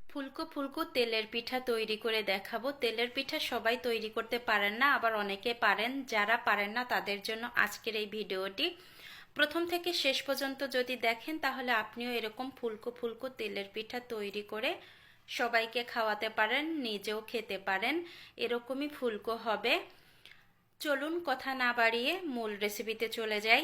ফুলকো ফুলকো তেলের পিঠা তৈরি করে দেখাবো। তেলের পিঠা সবাই তৈরি করতে পারেন না, আবার অনেকে পারেন। যারা পারেন না তাদের জন্য আজকের এই ভিডিওটি। প্রথম থেকে শেষ পর্যন্ত যদি দেখেন তাহলে আপনিও এরকম ফুলকো ফুলকো তেলের পিঠা তৈরি করে সবাইকে খাওয়াতে পারেন, নিজেও খেতে পারেন। এরকমই ফুলকো হবে। চলুন কথা না বাড়িয়ে মূল রেসিপিতে চলে যাই।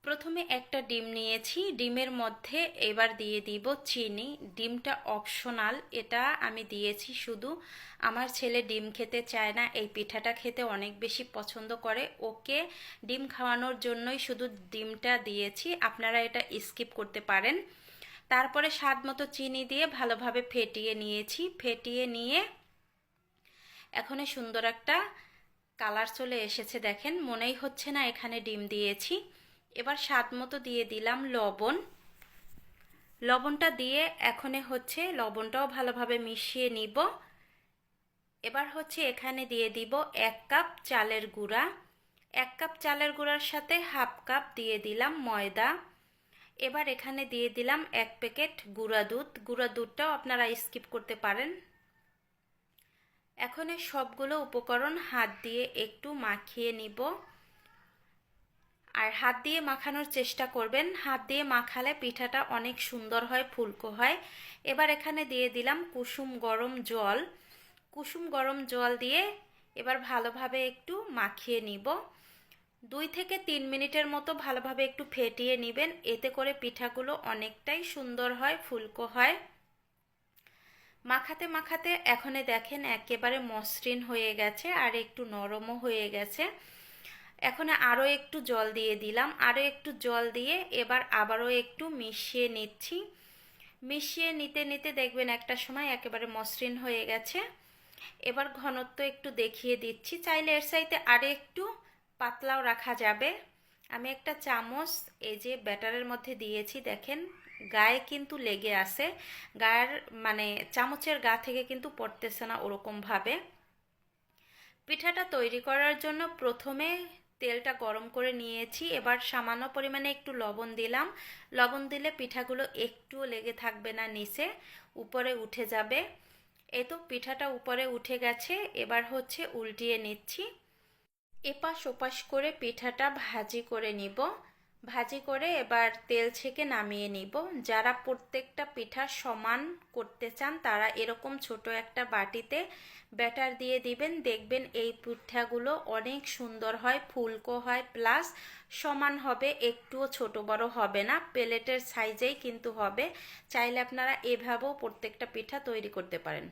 প্রথমে একটা ডিম নিয়েছি, ডিমের মধ্যে এবার দিয়ে দিব চিনি। ডিমটা অপশনাল, এটা আমি দিয়েছি শুধু। আমার ছেলে ডিম খেতে চায় না, এই পিঠাটা খেতে অনেক বেশি পছন্দ করে। ওকে ডিম খাওয়ানোর জন্যই শুধু ডিমটা দিয়েছি, আপনারা এটা স্কিপ করতে পারেন। তারপরে স্বাদ মতো চিনি দিয়ে ভালোভাবে ফেটিয়ে নিয়েছি। ফেটিয়ে নিয়ে এখন সুন্দর একটা কালার চলে এসেছে, দেখেন মনেই হচ্ছে না এখানে ডিম দিয়েছি। এবার স্বাদ মতো দিয়ে দিলাম লবণ। লবণটা দিয়ে এখন লবণটাও ভালোভাবে মিশিয়ে নিব। এবার এখানে দিয়ে দিব 1 কাপ চালের গুঁড়া। 1 কাপ চালের গুঁড়ার সাথে হাফ কাপ দিয়ে দিলাম ময়দা। এবার এখানে দিয়ে দিলাম 1 প্যাকেট গুঁড়া দুধ। গুঁড়া দুধটাও আপনারা স্কিপ করতে পারেন। এখন সবগুলো উপকরণ হাত দিয়ে একটু মাখিয়ে নিব। আর হাত দিয়ে মাখানোর চেষ্টা করবেন, হাত দিয়ে মাখালে পিঠাটা অনেক সুন্দর হয়, ফুলকো হয়। এবার এখানে দিয়ে দিলাম কুসুম গরম জল। কুসুম গরম জল দিয়ে এবার ভালোভাবে একটু মাখিয়ে নিব। 2 থেকে 3 মিনিটের মতো ভালোভাবে একটু ফেটিয়ে নেবেন, এতে করে পিঠাগুলো অনেকটাই সুন্দর হয়, ফুলকো হয়। মাখাতে মাখাতে এখন দেখেন একেবারে মসৃণ হয়ে গেছে আর একটু নরমও হয়ে গেছে। এখন আরও একটু জল দিয়ে দিলাম। আরও একটু জল দিয়ে এবার আবারও একটু মিশিয়ে নিচ্ছি। মিশিয়ে নিতে নিতে দেখবেন একটা সময় একেবারে মসৃণ হয়ে গেছে। এবার ঘনত্ব একটু দেখিয়ে দিচ্ছি, চাইলে এর চাইতে আরও একটু পাতলাও রাখা যাবে। আমি একটা চামচ এই যে ব্যাটারের মধ্যে দিয়েছি, দেখেন গায়ে কিন্তু লেগে আছে, গায়ের মানে চামচের গা থেকে কিন্তু পড়তেছে না ওরকমভাবে। পিঠাটা তৈরি করার জন্য প্রথমে তেলটা গরম করে নিয়েছি। এবার সামান্য পরিমাণে একটু লবণ দিলাম। লবণ দিলে পিঠাগুলো একটুও লেগে থাকবে না, নিচে উপরে উঠে যাবে। এই তো পিঠাটা উপরে উঠে গেছে। এবার উল্টিয়ে নিচ্ছি। এপাশ ওপাশ করে পিঠাটা ভাজি করে নিব। ভাজি করে এবার তেল ছেঁকে নামিয়ে নিব। যারা প্রত্যেকটা পিঠা সমান করতে চান তারা এরকম ছোট একটা বাটিতে ব্যাটার দিয়ে দিবেন, দেখবেন এই পিঠাগুলো অনেক সুন্দর হয়, ফুলকো হয়, প্লাস সমান হবে, একটুও ছোট বড় হবে না, প্লেটের সাইজেই কিন্তু হবে। চাইলে আপনারা এভাবেও প্রত্যেকটা পিঠা তৈরি করতে পারেন।